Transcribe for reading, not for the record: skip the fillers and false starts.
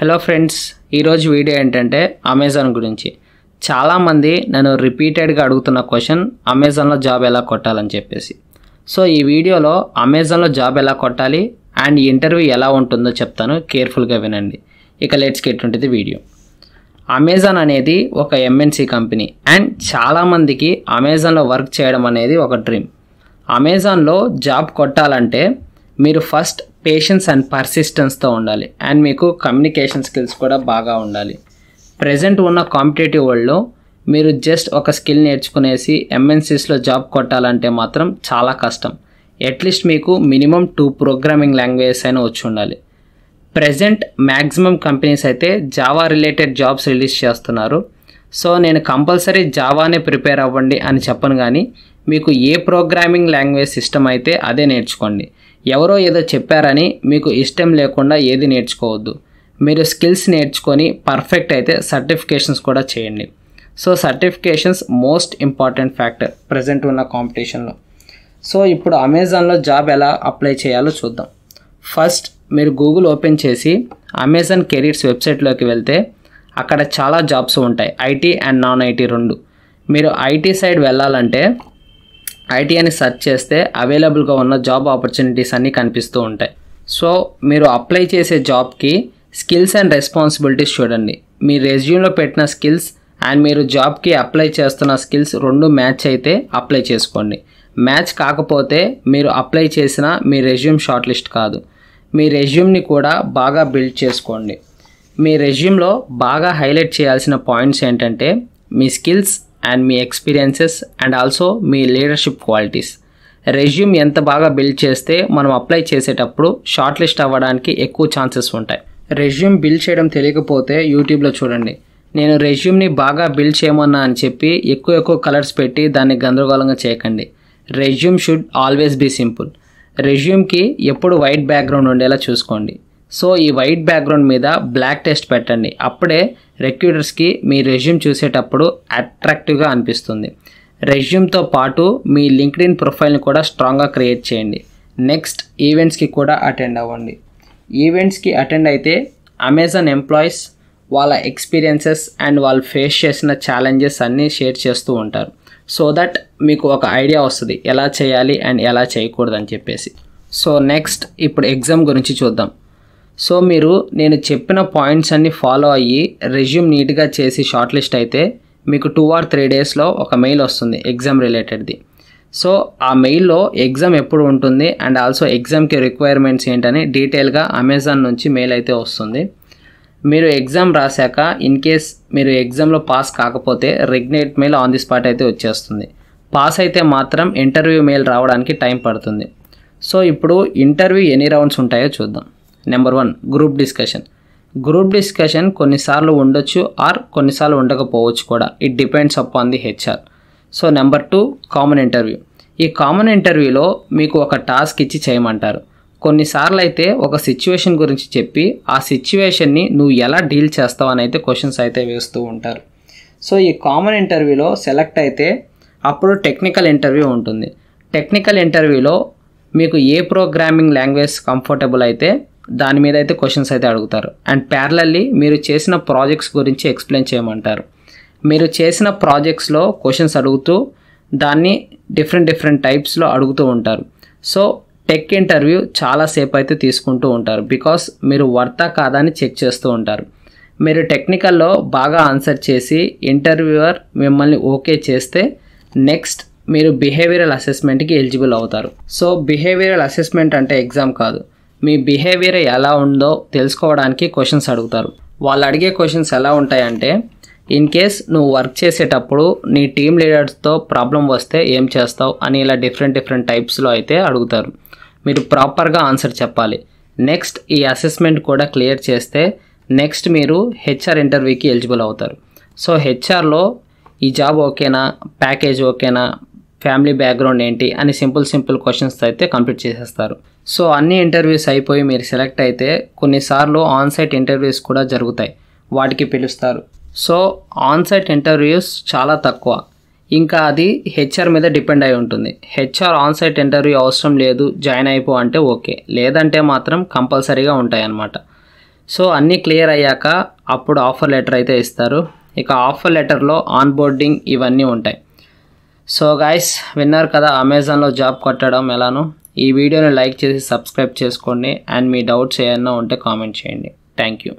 Hello friends, ఈరోజు video ఏంటంటే Amazon గురించి. చాలామంది నన్ను రిపీటెడ్గా అడుగుతున్న క్వశ్చన్ అమెజాన్లో జాబ్ ఎలా కొట్టాలని చెప్పేసి. సో ఈ వీడియోలో అమెజాన్లో జాబ్ ఎలా కొట్టాలి అండ్ ఇంటర్వ్యూ ఎలా ఉంటుందో చెప్తాను, కేర్ఫుల్గా వినండి. ఇక let's get into the video. Amazon అనేది ఒక ఎంఎన్సీ కంపెనీ అండ్ చాలామందికి అమెజాన్లో వర్క్ చేయడం అనేది ఒక డ్రీమ్. అమెజాన్లో జాబ్ కొట్టాలంటే మీరు ఫస్ట్ పేషెన్స్ అండ్ పర్సిస్టెన్స్తో ఉండాలి అండ్ మీకు కమ్యూనికేషన్ స్కిల్స్ కూడా బాగా ఉండాలి. ప్రజెంట్ ఉన్న కాంపిటేటివ్ వరల్డ్లో మీరు జస్ట్ ఒక స్కిల్ నేర్చుకునేసి ఎంఎన్సీస్లో జాబ్ కొట్టాలంటే మాత్రం చాలా కష్టం. అట్లీస్ట్ మీకు మినిమం 2 ప్రోగ్రామింగ్ లాంగ్వేజెస్ అయినా వచ్చి ఉండాలి. ప్రజెంట్ మ్యాక్సిమం కంపెనీస్ అయితే జావా రిలేటెడ్ జాబ్స్ రిలీజ్ చేస్తున్నారు. సో నేను కంపల్సరీ జావానే ప్రిపేర్ అవ్వండి అని చెప్పను, కానీ మీకు ఏ ప్రోగ్రామింగ్ లాంగ్వేజ్ సిస్టమ్ అయితే అదే నేర్చుకోండి. ఎవరో ఏదో చెప్పారని మీకు ఇష్టం లేకుండా ఏది నేర్చుకోవద్దు. మీరు స్కిల్స్ నేర్చుకొని పర్ఫెక్ట్ అయితే సర్టిఫికేషన్స్ కూడా చేయండి. So certifications most important factor present ఉన్న కాంపిటీషన్లో. సో ఇప్పుడు అమెజాన్లో జాబ్ ఎలా అప్లై చేయాలో చూద్దాం. ఫస్ట్ మీరు గూగుల్ ఓపెన్ చేసి అమెజాన్ కెరీర్స్ వెబ్సైట్లోకి వెళ్తే అక్కడ చాలా జాబ్స్ ఉంటాయి, ఐటీ అండ్ నాన్ ఐటీ రెండు. మీరు ఐటీ సైడ్ వెళ్ళాలంటే ఐటీ అని సెర్చ్ చేస్తే అవైలబుల్గా ఉన్న జాబ్ ఆపర్చునిటీస్ అన్నీ కనిపిస్తూ ఉంటాయి. సో మీరు అప్లై చేసే జాబ్కి స్కిల్స్ అండ్ రెస్పాన్సిబిలిటీస్ చూడండి. మీ రెజ్యూమ్లో పెట్టిన స్కిల్స్ అండ్ మీరు జాబ్కి అప్లై చేస్తున్న స్కిల్స్ రెండు మ్యాచ్ అయితే అప్లై చేసుకోండి. మ్యాచ్ కాకపోతే మీరు అప్లై చేసిన మీ రెజ్యూమ్ షార్ట్ లిస్ట్ కాదు. మీ రెజ్యూమ్ని కూడా బాగా బిల్డ్ చేసుకోండి. మీ రెజ్యూమ్లో బాగా హైలైట్ చేయాల్సిన పాయింట్స్ ఏంటంటే మీ స్కిల్స్ అండ్ మీ ఎక్స్పీరియన్సెస్ అండ్ ఆల్సో మీ లీడర్షిప్ క్వాలిటీస్. రెజ్యూమ్ ఎంత బాగా బిల్డ్ చేస్తే మనం అప్లై చేసేటప్పుడు షార్ట్ లిస్ట్ అవ్వడానికి ఎక్కువ ఛాన్సెస్ ఉంటాయి. రెజ్యూమ్ బిల్డ్ చేయడం తెలియకపోతే యూట్యూబ్లో చూడండి. నేను రెజ్యూమ్ని బాగా బిల్డ్ చేయమన్నా అని చెప్పి ఎక్కువ కలర్స్ పెట్టి దాన్ని గందరగోళంగా చేయకండి. Resume should always be simple. రెజ్యూమ్కి ఎప్పుడు వైట్ బ్యాక్గ్రౌండ్ ఉండేలా చూసుకోండి. సో ఈ వైట్ బ్యాక్గ్రౌండ్ మీద బ్లాక్ టెక్స్ట్ పెట్టండి. అప్పుడే రిక్రూటర్స్కి మీ రెజ్యూమ్ చూసేటప్పుడు అట్రాక్టివ్గా అనిపిస్తుంది. రెజ్యూమ్తో పాటు మీ లింక్డ్ఇన్ ప్రొఫైల్ని కూడా స్ట్రాంగ్గా క్రియేట్ చేయండి. నెక్స్ట్ ఈవెంట్స్కి కూడా అటెండ్ అవ్వండి. ఈవెంట్స్కి అటెండ్ అయితే అమెజాన్ ఎంప్లాయీస్ వాళ్ళ ఎక్స్పీరియన్సెస్ అండ్ వాళ్ళు ఫేస్ చేసిన ఛాలెంజెస్ అన్నీ షేర్ చేస్తూ ఉంటారు. సో దట్ మీకు ఒక ఐడియా వస్తుంది ఎలా చేయాలి అండ్ ఎలా చేయకూడదు అని చెప్పేసి. సో నెక్స్ట్ ఇప్పుడు ఎగ్జామ్ గురించి చూద్దాం. సో మీరు నేను చెప్పిన పాయింట్స్ అన్నీ ఫాలో అయ్యి రెజ్యూమ్ నీట్గా చేసి షార్ట్ లిస్ట్ అయితే మీకు 2 or 3 డేస్లో ఒక మెయిల్ వస్తుంది ఎగ్జామ్ రిలేటెడ్ది. సో ఆ మెయిల్లో ఎగ్జామ్ ఎప్పుడు ఉంటుంది అండ్ ఆల్సో ఎగ్జామ్కి రిక్వైర్మెంట్స్ ఏంటని డీటెయిల్గా అమెజాన్ నుంచి మెయిల్ అయితే వస్తుంది. మీరు ఎగ్జామ్ రాశాక ఇన్ కేస్ మీరు ఎగ్జామ్లో పాస్ కాకపోతే రెగ్నేట్ మెయిల్ ఆన్ ది స్పాట్ అయితే వచ్చేస్తుంది. పాస్ అయితే మాత్రం ఇంటర్వ్యూ మెయిల్ రావడానికి టైం పడుతుంది. సో ఇప్పుడు ఇంటర్వ్యూ ఎన్ని రౌండ్స్ ఉంటాయో చూద్దాం. Number 1 group discussion. Group discussion కొన్నిసార్లు ఉండొచ్చు ఆర్ కొన్నిసార్లు ఉండకపోవచ్చు కూడా. It depends upon the HR. So number 2 common interview. ఈ కామన్ ఇంటర్వ్యూలో మీకు ఒక టాస్క్ ఇచ్చి చేయమంటారు. కొన్నిసార్లు అయితే ఒక సిచ్యువేషన్ గురించి చెప్పి ఆ సిచ్యువేషన్ని నువ్వు ఎలా డీల్ చేస్తావు అని అయితే క్వశ్చన్స్ అయితే వేస్తూ ఉంటారు. సో ఈ కామన్ ఇంటర్వ్యూలో సెలెక్ట్ అయితే అప్పుడు టెక్నికల్ ఇంటర్వ్యూ ఉంటుంది. టెక్నికల్ ఇంటర్వ్యూలో మీకు ఏ ప్రోగ్రామింగ్ లాంగ్వేజ్ కంఫర్టబుల్ అయితే దాని మీద అయితే క్వశ్చన్స్ అయితే అడుగుతారు. అండ్ ప్యారలల్లీ మీరు చేసిన ప్రాజెక్ట్స్ గురించి ఎక్స్ప్లెయిన్ చేయమంటారు. మీరు చేసిన ప్రాజెక్ట్స్లో క్వశ్చన్స్ అడుగుతూ దాన్ని డిఫరెంట్ టైప్స్లో అడుగుతూ ఉంటారు. సో టెక్ ఇంటర్వ్యూ చాలాసేపు అయితే తీసుకుంటూ ఉంటారు. బికాస్ మీరు వర్తా కాదా అని చెక్ చేస్తూ ఉంటారు. మీరు టెక్నికల్లో బాగా ఆన్సర్ చేసి ఇంటర్వ్యూవర్ మిమ్మల్ని ఓకే చేస్తే నెక్స్ట్ మీరు బిహేవియరల్ అసెస్మెంట్కి ఎలిజిబుల్ అవుతారు. సో బిహేవియరల్ అసెస్మెంట్ అంటే ఎగ్జామ్ కాదు, మీ బిహేవియర్ ఎలా ఉందో తెలుసుకోవడానికి క్వశ్చన్స్ అడుగుతారు. వాళ్ళు అడిగే క్వశ్చన్స్ ఎలా ఉంటాయంటే ఇన్ కేస్ నువ్వు వర్క్ చేసేటప్పుడు నీ టీమ్ లీడర్స్తో ప్రాబ్లం వస్తే ఏం చేస్తావు అని ఇలా డిఫరెంట్ టైప్స్లో అయితే అడుగుతారు. మీరు ప్రాపర్గా ఆన్సర్ చెప్పాలి. నెక్స్ట్ ఈ అసెస్మెంట్ కూడా క్లియర్ చేస్తే నెక్స్ట్ మీరు హెచ్ఆర్ ఇంటర్వ్యూకి ఎలిజిబుల్ అవుతారు. సో హెచ్ఆర్లో ఈ జాబ్ ఓకేనా, ప్యాకేజ్ ఓకేనా, ఫ్యామిలీ బ్యాక్గ్రౌండ్ ఏంటి అని సింపుల్ క్వశ్చన్స్ అయితే కంప్లీట్ చేసేస్తారు. సో అన్ని ఇంటర్వ్యూస్ అయిపోయి మీరు సెలెక్ట్ అయితే కొన్నిసార్లు ఆన్సైట్ ఇంటర్వ్యూస్ కూడా జరుగుతాయి, వాటికి పిలుస్తారు. సో ఆన్సైట్ ఇంటర్వ్యూస్ చాలా తక్కువ, ఇంకా అది హెచ్ఆర్ మీద డిపెండ్ అయి ఉంటుంది. హెచ్ఆర్ ఆన్సైట్ ఇంటర్వ్యూ అవసరం లేదు జాయిన్ అయిపో అంటే ఓకే, లేదంటే మాత్రం కంపల్సరీగా ఉంటాయి అన్నమాట. సో అన్నీ క్లియర్ అయ్యాక అప్పుడు ఆఫర్ లెటర్ అయితే ఇస్తారు. ఇక ఆఫర్ లెటర్లో ఆన్ బోర్డింగ్ ఇవన్నీ ఉంటాయి. సో గైస్ విన్నారు కదా అమెజాన్లో జాబ్ కొట్టడం ఎలానో. ఈ వీడియోని లైక్ చేసి సబ్స్క్రైబ్ చేసుకోండి అండ్ మీ డౌట్స్ ఏమైనా ఉంటే కామెంట్ చేయండి. Thank you.